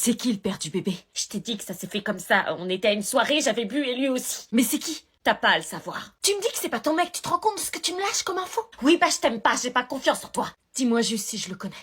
C'est qui le père du bébé? Je t'ai dit que ça s'est fait comme ça. On était à une soirée, j'avais bu et lui aussi. Mais c'est qui? T'as pas à le savoir. Tu me dis que c'est pas ton mec, tu te rends compte de ce que tu me lâches comme info? Oui, bah je t'aime pas, j'ai pas confiance en toi. Dis-moi juste si je le connais.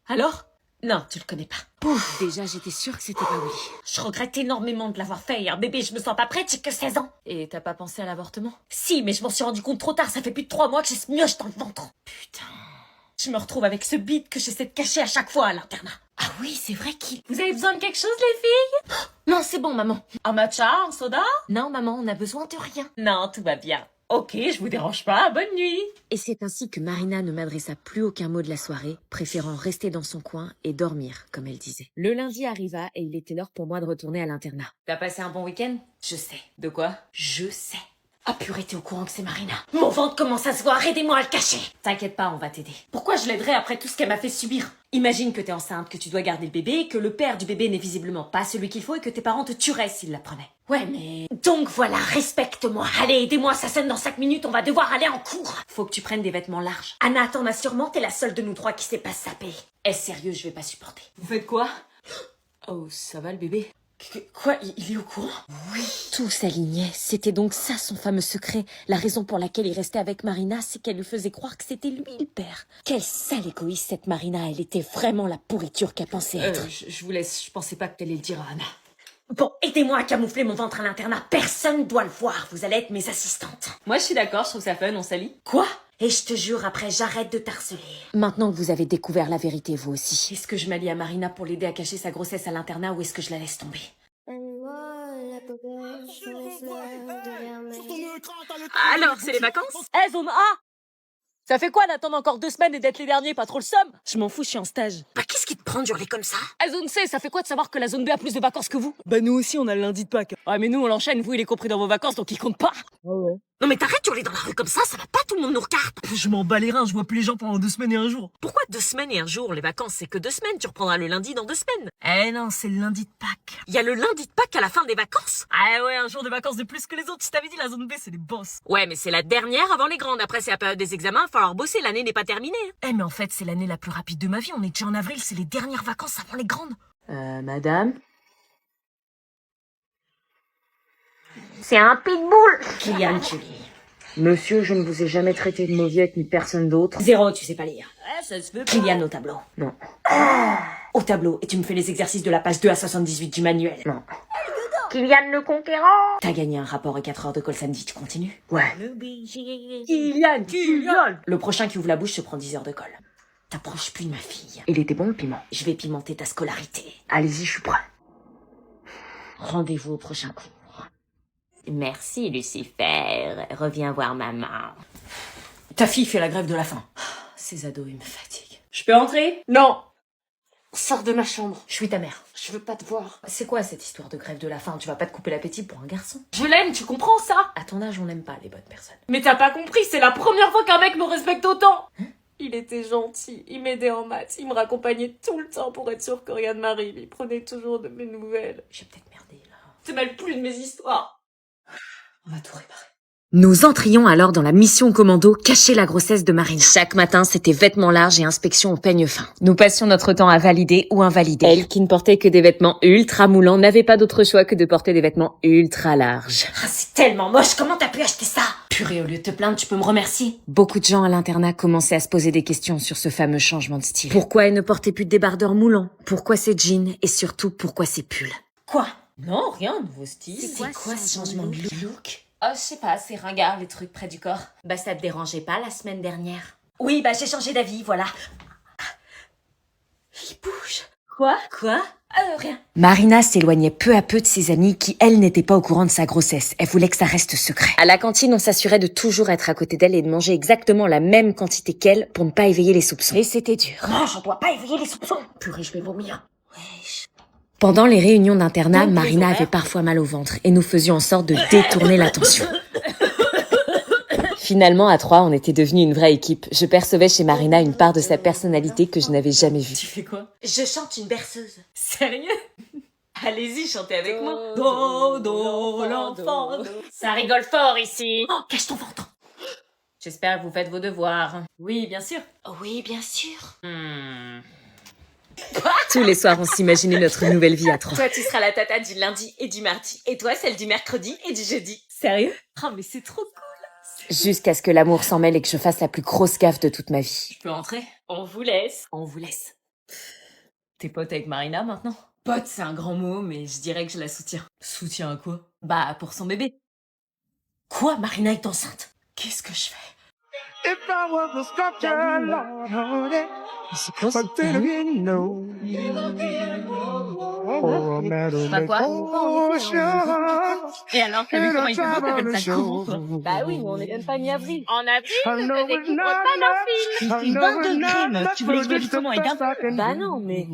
Alors? Non, tu le connais pas. Pouf, déjà j'étais sûre que c'était pas Willy. Je regrette énormément de l'avoir fait. Un bébé, je me sens pas prête, j'ai que 16 ans. Et t'as pas pensé à l'avortement? Si, mais je m'en suis rendu compte trop tard, ça fait plus de 3 mois que j'ai ce mioche dans le ventre. Putain. Je me retrouve avec ce bide que j'essaie de cacher à chaque fois à l'internat. Ah oui, c'est vrai qu'il... Vous avez besoin de quelque chose, les filles? Non, c'est bon, maman. Un matcha, un soda? Non, maman, on a besoin de rien. Non, tout va bien. Ok, je vous dérange pas, bonne nuit. Et c'est ainsi que Marina ne m'adressa plus aucun mot de la soirée, préférant rester dans son coin et dormir, comme elle disait. Le lundi arriva et il était l'heure pour moi de retourner à l'internat. T'as passé un bon week-end? Je sais. De quoi? Je sais. Ah purée, t'es au courant que c'est Marina? Mon ventre commence à se voir, aidez-moi à le cacher. T'inquiète pas, on va t'aider. Pourquoi je l'aiderais après tout ce qu'elle m'a fait subir? Imagine que t'es enceinte, que tu dois garder le bébé, que le père du bébé n'est visiblement pas celui qu'il faut et que tes parents te tueraient s'ils l'apprenaient. Ouais, mais... Donc voilà, respecte-moi. Allez, aidez-moi, ça sonne dans 5 minutes, on va devoir aller en cours. Faut que tu prennes des vêtements larges. Anna, t'en as sûrement, t'es la seule de nous trois qui sait pas se saper. Est-ce sérieux, je vais pas supporter. Vous faites quoi? Oh, ça va le bébé? Quoi, il est au courant? Oui, tout s'alignait. C'était donc ça son fameux secret. La raison pour laquelle il restait avec Marina, c'est qu'elle lui faisait croire que c'était lui le père. Quelle sale égoïste cette Marina, elle était vraiment la pourriture qu'elle pensait être. Je vous laisse, je pensais pas que t'allais le dire à Anna. Bon, aidez-moi à camoufler mon ventre à l'internat, personne doit le voir, vous allez être mes assistantes. Moi je suis d'accord, je trouve ça fun, on s'allie. Quoi? Et je te jure, après, j'arrête de t'harceler. Maintenant que vous avez découvert la vérité, vous aussi. Est-ce que je m'allie à Marina pour l'aider à cacher sa grossesse à l'internat ou est-ce que je la laisse tomber? Alors, c'est les vacances? Eh, zone A! Ça fait quoi d'attendre encore 2 semaines et d'être les derniers, pas trop le somme? Je m'en fous, je suis en stage. Bah, qu'est-ce qui te prend d'hurler comme ça? Eh, zone C, ça fait quoi de savoir que la zone B a plus de vacances que vous? Bah nous aussi, on a le lundi de Pâques. Ouais, mais nous, on l'enchaîne, vous, il est compris dans vos vacances, donc il compte pas. Ah ouais. Non mais t'arrêtes d'hurler dans la rue comme ça va pas, tout le monde nous regarde. Je m'en bats les reins, je vois plus les gens pendant 2 semaines et un jour. Pourquoi 2 semaines et un jour? Les vacances, c'est que 2 semaines, tu reprendras le lundi dans 2 semaines. Eh non, c'est le lundi de Pâques. Il y a le lundi de Pâques à la fin des vacances. Ah ouais, un jour de vacances de plus que les autres. Je t'avais dit, la zone B, c'est les boss. Ouais, mais c'est la dernière avant les grandes. Après, c'est la période des examens, falloir bosser, l'année n'est pas terminée. Eh mais en fait, c'est l'année la plus rapide de ma vie. On est déjà en avril, c'est les dernières vacances avant les grandes. Madame? C'est un pitbull. Kylian, tu lis. Monsieur, je ne vous ai jamais traité de mauviette ni personne d'autre. 0, tu sais pas lire. Ouais, ça se veut. Kylian au tableau. Non. Au tableau, et tu me fais les exercices de la page 2 à 78 du manuel. Non. Kylian le conquérant. T'as gagné un rapport et 4 heures de call samedi, tu continues? Ouais. Kylian. Le prochain qui ouvre la bouche se prend 10 heures de colle. T'approches plus de ma fille. Il était bon le piment. Je vais pimenter ta scolarité. Allez-y, je suis prêt. Rendez-vous au prochain cours. Merci, Lucifer. Reviens voir maman. Ta fille fait la grève de la faim. Ces ados, ils me fatiguent. Je peux entrer? Non. Sors de ma chambre. Je suis ta mère. Je veux pas te voir. C'est quoi cette histoire de grève de la faim? Tu vas pas te couper l'appétit pour un garçon? Je l'aime, tu comprends ça? À ton âge, on n'aime pas les bonnes personnes. Mais t'as pas compris, c'est la première fois qu'un mec me respecte autant. Il était gentil, il m'aidait en maths, il me raccompagnait tout le temps pour être sûr que rien ne m'arrive, il prenait toujours de mes nouvelles. J'ai peut-être merdé, là. Te mêle plus de mes histoires. On va tout réparer. Nous entrions alors dans la mission commando cacher la grossesse de Marina. Chaque matin, c'était vêtements larges et inspection au peigne fin. Nous passions notre temps à valider ou invalider. Elle, qui ne portait que des vêtements ultra moulants, n'avait pas d'autre choix que de porter des vêtements ultra larges. Ah, c'est tellement moche, comment t'as pu acheter ça? Purée, au lieu de te plaindre, tu peux me remercier. Beaucoup de gens à l'internat commençaient à se poser des questions sur ce fameux changement de style. Pourquoi elle ne portait plus de débardeurs moulants? Pourquoi ses jeans? Et surtout, pourquoi ses pulls? Quoi? Non, rien, nouveau style. C'est quoi ce changement de look? Oh, je sais pas, c'est ringard, les trucs près du corps. Bah, ça te dérangeait pas la semaine dernière? Oui, bah j'ai changé d'avis, voilà. Il bouge. Quoi? Rien. Marina s'éloignait peu à peu de ses amies qui, elles, n'étaient pas au courant de sa grossesse. Elle voulait que ça reste secret. À la cantine, on s'assurait de toujours être à côté d'elle et de manger exactement la même quantité qu'elle pour ne pas éveiller les soupçons. Et c'était dur. Non, je dois pas éveiller les soupçons. Purée, je vais vomir. Pendant les réunions d'internat, Donc, les Marina horaires. avait parfois mal au ventre et nous faisions en sorte de détourner l'attention. Finalement, à 3, on était devenus une vraie équipe. Je percevais chez Marina une part de sa personnalité que je n'avais jamais vue. Tu fais quoi? Je chante une berceuse. Sérieux? Allez-y, chantez avec moi. Do, l'enfant. Ça rigole fort ici. Oh, cache ton ventre. J'espère que vous faites vos devoirs. Oui, bien sûr. Oui, bien sûr. Tous les soirs, on s'imaginait notre nouvelle vie à trois. Toi, tu seras la tata du lundi et du mardi. Et toi, celle du mercredi et du jeudi. Sérieux? Oh, mais c'est trop cool. Jusqu'à ce que l'amour s'en mêle et que je fasse la plus grosse gaffe de toute ma vie. Je peux entrer? On vous laisse. On vous laisse. T'es pote avec Marina maintenant? Pote, c'est un grand mot, mais je dirais que je la soutiens. Soutien à quoi? Bah, pour son bébé. Quoi, Marina est enceinte? Qu'est-ce que je fais? If I was a sculpture, Lord, C'est quoi ça? but then again, no. Oh, a matter Bah quoi? ocean, Et alors, t'as vu and comment a il fait beau, t'appelles ça traveling courant, quoi? show. Bah oui, mais on est même pas mi-avril. En avril, I know it's découvre not pas nos much. films. Il I fait know 20 it's degrés, not meuf. much, Tu voulais que je but me it's dise the comment, et best d'un I can Bah do. non, mais...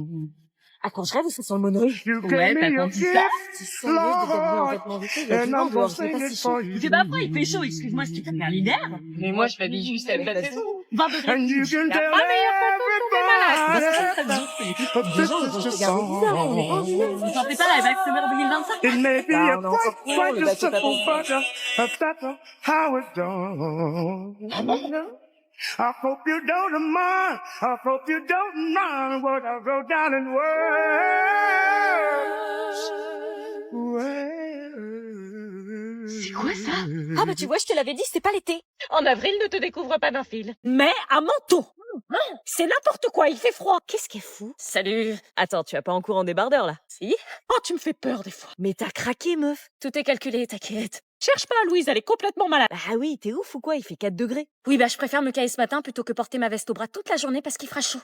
Ah, quand je rêve, c'est sur le monoïque. You Ouais, gave t'as me a compris gift, ça. C'est sérieux de dormir en vêtements d'été, il y a du and vent I'm dehors, gonna c'est sing pas it si chaud. for you. Il fait pas froid, il fait chaud, excuse-moi, je t'ai fait faire l'hiver. Mais moi, je m'habille juste avec la saison. 20 degrés. And you can Y a tell pas meilleure façon de tomber malade. everybody Des gens, ils vont te regarder bizarre, on est pas Vous sentez pas la vague summer 2025? It may be Bah, a on est encore quite court, le a bateau simple pas but that's how it's done. I hope you don't mind. I hope you don't mind what I wrote down in words. C'est quoi ça? Ah bah tu vois, je te l'avais dit, c'est pas l'été. En avril, ne te découvre pas d'un fil. Mais un manteau. C'est n'importe quoi, il fait froid. Qu'est-ce qui est fou? Salut. Attends, tu vas pas en cours en débardeur, là? Si? Oh, tu me fais peur des fois. Mais t'as craqué, meuf. Tout est calculé, t'inquiète. Cherche pas, Louise, elle est complètement malade. Bah oui, t'es ouf ou quoi? Il fait 4 degrés. Oui, bah je préfère me caler ce matin plutôt que porter ma veste au bras toute la journée parce qu'il fera chaud.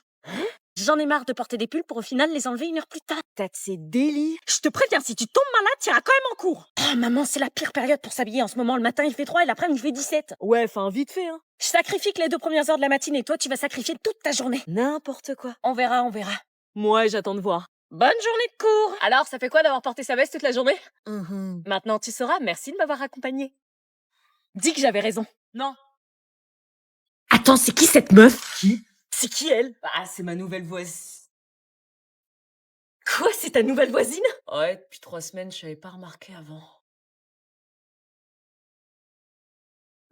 J'en ai marre de porter des pulls pour au final les enlever 1 heure plus tard. T'as de ces délires. Je te préviens, si tu tombes malade, t'iras quand même en cours. Oh, maman, c'est la pire période pour s'habiller en ce moment. Le matin, il fait 3 et l'après-midi, il fait 17. Ouais, enfin, vite fait, hein. Je sacrifie que les 2 premières heures de la matinée. Toi, tu vas sacrifier toute ta journée. N'importe quoi. On verra, on verra. Moi, j'attends de voir. Bonne journée de cours. Alors, ça fait quoi d'avoir porté sa veste toute la journée? Maintenant, tu sauras. Merci de m'avoir accompagnée. Dis que j'avais raison. Non. Attends, c'est qui cette meuf? Qui? C'est qui elle? Bah, c'est ma nouvelle voisine. Quoi, c'est ta nouvelle voisine? Ouais, depuis 3 semaines, je savais pas remarqué avant.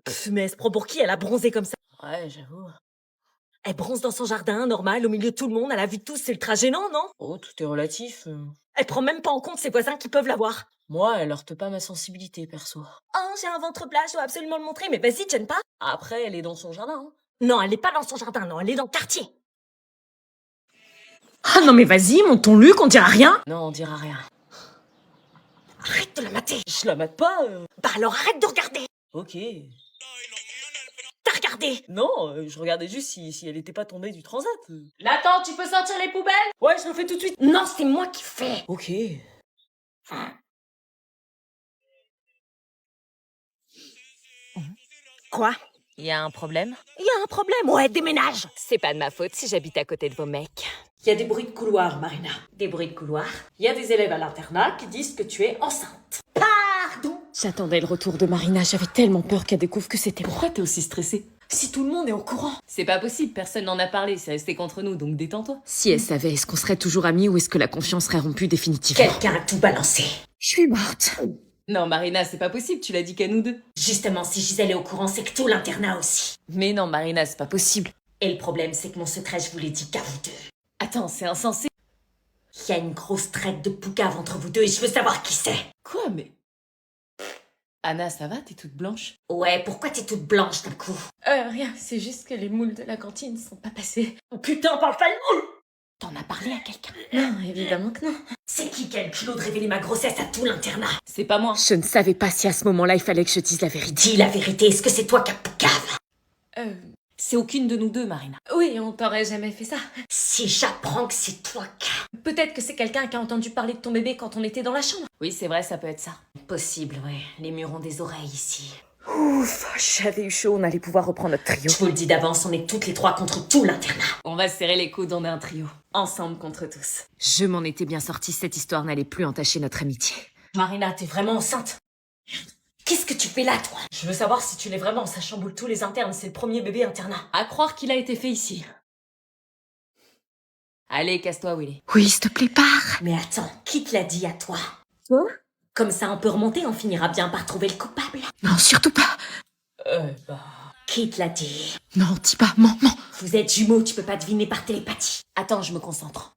Pff, mais elle se prend pour qui? Elle a bronzé comme ça. Ouais, j'avoue. Elle bronze dans son jardin, normal, au milieu de tout le monde, à la vue de tous, c'est ultra gênant, non? Oh, tout est relatif. Elle prend même pas en compte ses voisins qui peuvent la voir. Moi, elle heurte pas ma sensibilité, perso. Oh, j'ai un ventre plat, je dois absolument le montrer, mais vas-y, te gêne pas. Après, elle est dans son jardin, hein. Non, elle est pas dans son jardin, non, elle est dans le quartier. Ah non, mais vas-y, monte ton Luc, on dira rien. Non, on dira rien. Arrête de la mater. Je la mate pas. Bah alors arrête de regarder. Ok. T'as regardé. Non, je regardais juste si elle était pas tombée du transat. Nathan, tu peux sortir les poubelles? Ouais, je le fais tout de suite. Non, c'est moi qui fais. Ok. Quoi? Y a un problème? Il y a un problème, ouais, déménage. C'est pas de ma faute si j'habite à côté de vos mecs. Il y a des bruits de couloir, Marina. Des bruits de couloir. Il y a des élèves à l'internat qui disent que tu es enceinte. Pardon. J'attendais le retour de Marina, j'avais tellement peur qu'elle découvre que c'était moi. Pourquoi t'es aussi stressée? Si tout le monde est au courant. C'est pas possible, personne n'en a parlé, c'est resté contre nous, donc détends-toi. Si elle savait, est-ce qu'on serait toujours amis ou est-ce que la confiance serait rompue définitivement? Quelqu'un a tout balancé. Je suis morte. Non, Marina, c'est pas possible, tu l'as dit qu'à nous deux. Justement, si Gisèle est au courant, c'est que tout l'internat aussi. Mais non, Marina, c'est pas possible. Et le problème, c'est que mon secret, je vous l'ai dit qu'à vous deux. Attends, c'est insensé. Il y a une grosse traite de poucave entre vous deux et je veux savoir qui c'est. Quoi, mais... Anna, ça va, t'es toute blanche? Ouais, pourquoi t'es toute blanche d'un coup? Rien, c'est juste que les moules de la cantine sont pas passés. Oh putain, parle pas de moule! T'en as parlé à quelqu'un? Non, évidemment que non. C'est qui a le culot de révéler ma grossesse à tout l'internat? C'est pas moi. Je ne savais pas si à ce moment-là il fallait que je dise la vérité. Dis la vérité, est-ce que c'est toi qui as poucave? C'est aucune de nous deux, Marina. Oui, on t'aurait jamais fait ça. Si j'apprends que c'est toi qui... Peut-être que c'est quelqu'un qui a entendu parler de ton bébé quand on était dans la chambre. Oui, c'est vrai, ça peut être ça. Possible, ouais. Les murs ont des oreilles ici. Ouf, j'avais eu chaud, on allait pouvoir reprendre notre trio. Je vous le dis d'avance, on est toutes les trois contre tout l'internat. On va se serrer les coudes, on est un trio. Ensemble contre tous. Je m'en étais bien sortie, cette histoire n'allait plus entacher notre amitié. Marina, t'es vraiment enceinte? Qu'est-ce que tu fais là, toi? Je veux savoir si tu l'es vraiment, ça chamboule tous les internes, c'est le premier bébé internat. À croire qu'il a été fait ici. Allez, casse-toi, Willy. Oui, s'il te plaît, pars. Mais attends, qui te l'a dit à toi? Toi? Comme ça, on peut remonter, on finira bien par trouver le coupable. Non, surtout pas. Qui te l'a dit? Non, dis pas, non. Vous êtes jumeaux, tu peux pas deviner par télépathie. Attends, je me concentre.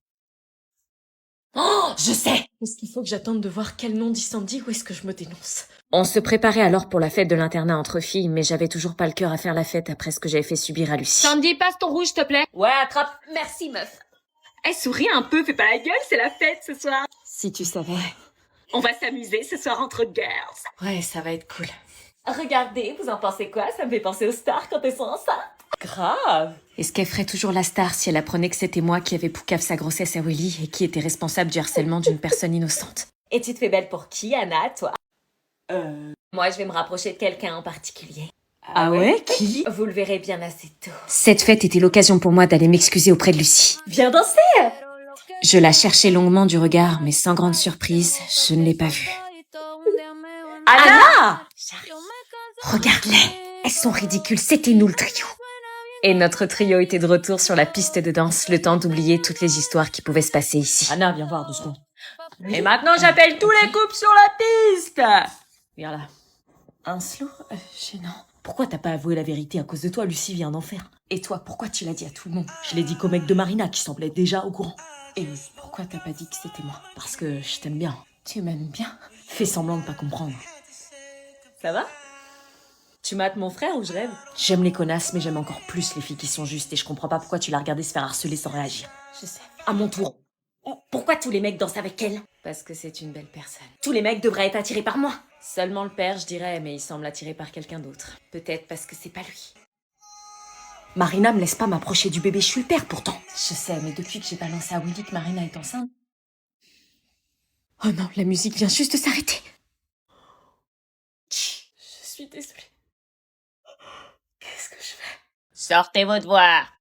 Je sais. Est-ce qu'il faut que j'attende de voir quel nom dit Sandy ou est-ce que je me dénonce? On se préparait alors pour la fête de l'internat entre filles, mais j'avais toujours pas le cœur à faire la fête après ce que j'avais fait subir à Lucie. Sandy, passe ton rouge, s'il te plaît. Ouais, attrape. Merci, meuf. Eh, souris un peu, fais pas la gueule, c'est la fête ce soir. Si tu savais. On va s'amuser ce soir entre girls. Ouais, ça va être cool. Regardez, vous en pensez quoi? Ça me fait penser aux stars quand elles sont enceintes. Grave. Est-ce qu'elle ferait toujours la star si elle apprenait que c'était moi qui avais poucave sa grossesse à Willy et qui était responsable du harcèlement d'une personne innocente? Et tu te fais belle pour qui, Anna, toi? Moi, je vais me rapprocher de quelqu'un en particulier. Ah ouais? Qui? Vous le verrez bien assez tôt. Cette fête était l'occasion pour moi d'aller m'excuser auprès de Lucie. Viens danser! Je la cherchais longuement du regard, mais sans grande surprise, je ne l'ai pas vue. Anna! Regarde-les, elles sont ridicules, c'était nous le trio. Et notre trio était de retour sur la piste de danse, le temps d'oublier toutes les histoires qui pouvaient se passer ici. Anna, viens voir 2 secondes. Et maintenant, j'appelle tous les couples sur la piste! Viens là. Un slow gênant. Pourquoi t'as pas avoué la vérité? À cause de toi, Lucie vient d'en faire. Et toi, pourquoi tu l'as dit à tout le monde? Je l'ai dit qu'au mec de Marina qui semblait déjà au courant. Et pourquoi t'as pas dit que c'était moi? Parce que je t'aime bien. Tu m'aimes bien? Fais semblant de pas comprendre. Ça va? Tu mates mon frère ou je rêve? J'aime les connasses, mais j'aime encore plus les filles qui sont justes et je comprends pas pourquoi tu l'as regardé se faire harceler sans réagir. Je sais. À mon tour. Pourquoi tous les mecs dansent avec elle? Parce que c'est une belle personne. Tous les mecs devraient être attirés par moi. Seulement le père, je dirais, mais il semble attiré par quelqu'un d'autre. Peut-être parce que c'est pas lui. Marina me laisse pas m'approcher du bébé, je suis le père pourtant. Je sais, mais depuis que j'ai balancé à Willy que Marina est enceinte... Oh non, la musique vient juste de s'arrêter. Je suis désolée. Qu'est-ce que je fais? Sortez vos devoirs.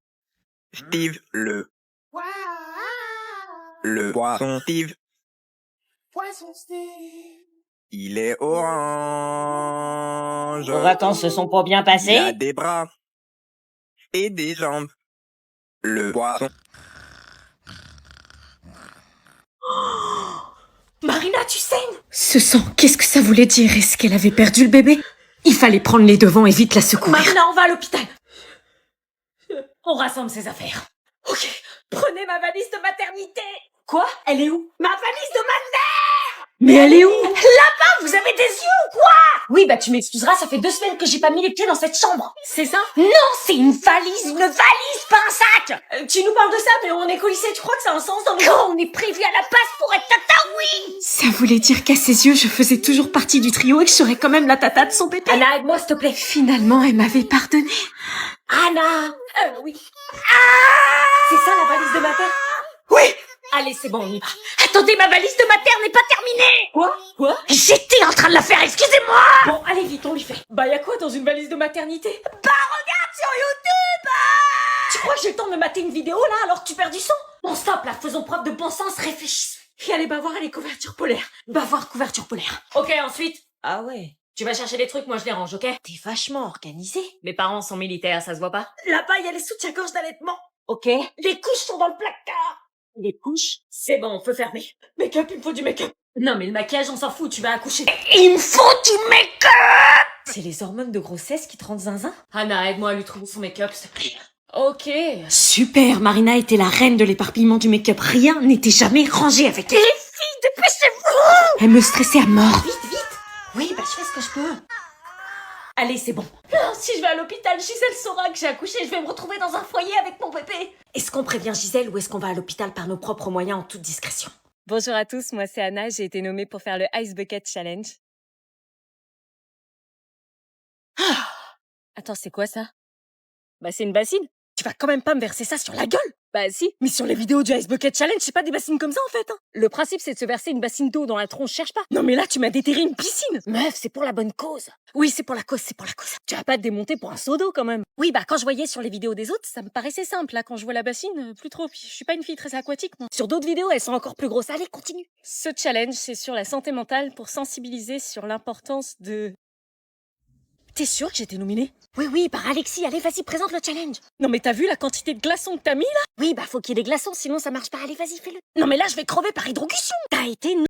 Steve le poisson Steve. Il est orange. Vos vacances se sont pas bien Il a passées? des bras et des jambes. Le poisson. Marina, tu saignes! Ce sang, qu'est-ce que ça voulait dire? Est-ce qu'elle avait perdu le bébé? Il fallait prendre les devants et vite la secourir. Marina, on va à l'hôpital! On rassemble ses affaires. Ok, prenez ma valise de maternité! Quoi? Elle est où? Ma valise de mère! Mais elle est où? Là-bas, vous avez des yeux ou quoi? Oui, bah tu m'excuseras, ça fait 2 semaines que j'ai pas mis les pieds dans cette chambre. C'est ça? Non, c'est une valise, pas un sac! Tu nous parles de ça, mais on est coulissés, tu crois que ça a un sens dans nos... Quand on est prévu à la base pour être tata, oui! Ça voulait dire qu'à ses yeux, je faisais toujours partie du trio et que je serais quand même la tata de son bébé. Anna, aide-moi s'il te plaît. Finalement, elle m'avait pardonné. Anna! Oui. C'est ça la valise de ma terre? Oui! Allez, c'est bon, on y va. Attendez, ma valise de ma terre n'est pas terminée! Quoi? J'étais en train de la faire, excusez-moi! Bon, allez vite, on lui fait. Bah y'a quoi dans une valise de maternité? Sur YouTube! Tu crois que j'ai le temps de me mater une vidéo là alors que tu perds du son? Bon, stop là, faisons preuve de bon sens, réfléchissons. Et allez, bah voir les couvertures polaires. Va voir couverture polaire. Ok, ensuite. Ah ouais. Tu vas chercher les trucs, moi je les range, ok? T'es vachement organisé. Mes parents sont militaires, ça se voit pas? Là-bas, il y a les soutiens-gorge d'allaitement. Ok. Les couches sont dans le placard. Les couches? C'est bon, on peut fermer. Make-up, il me faut du make-up. Non mais le maquillage, on s'en fout, tu vas accoucher. Il me faut du make-up! C'est les hormones de grossesse qui te rendent zinzin? Anna, aide-moi à lui trouver son make-up, s'il te plaît. Ok. Super, Marina était la reine de l'éparpillement du make-up. Rien n'était jamais rangé avec elle. Les filles, dépêchez-vous! Elle me stressait à mort. Vite! Oui, bah je fais ce que je peux. Allez, c'est bon. Si je vais à l'hôpital, Gisèle saura que j'ai accouché, je vais me retrouver dans un foyer avec mon bébé. Est-ce qu'on prévient Gisèle ou est-ce qu'on va à l'hôpital par nos propres moyens en toute discrétion? Bonjour à tous, moi c'est Anna, j'ai été nommée pour faire le Ice Bucket Challenge. Attends, c'est quoi ça? Bah c'est une bassine. Tu vas quand même pas me verser ça sur la gueule? Bah si. Mais sur les vidéos du Ice Bucket Challenge, c'est pas des bassines comme ça en fait. Hein. Le principe c'est de se verser une bassine d'eau dans la tronche, cherche pas. Non mais là, tu m'as déterré une piscine. Meuf, c'est pour la bonne cause. Oui, c'est pour la cause. Tu vas pas te démonter pour un seau d'eau quand même. Oui, bah quand je voyais sur les vidéos des autres, Ça me paraissait simple, là, quand je vois la bassine, plus trop. Puis je suis pas une fille très aquatique, moi. sur d'autres vidéos, elles sont encore plus grosses. Allez, continue. Ce challenge, c'est sur la santé mentale pour sensibiliser sur l'importance de... T'es sûre que j'étais nominée? Oui, par Alexis, allez, vas-y, présente le challenge. Non mais t'as vu la quantité de glaçons que t'as mis là? Oui, bah faut qu'il y ait des glaçons, sinon ça marche pas. Allez, vas-y, fais-le. Non mais là, je vais crever par hydrocution. T'as été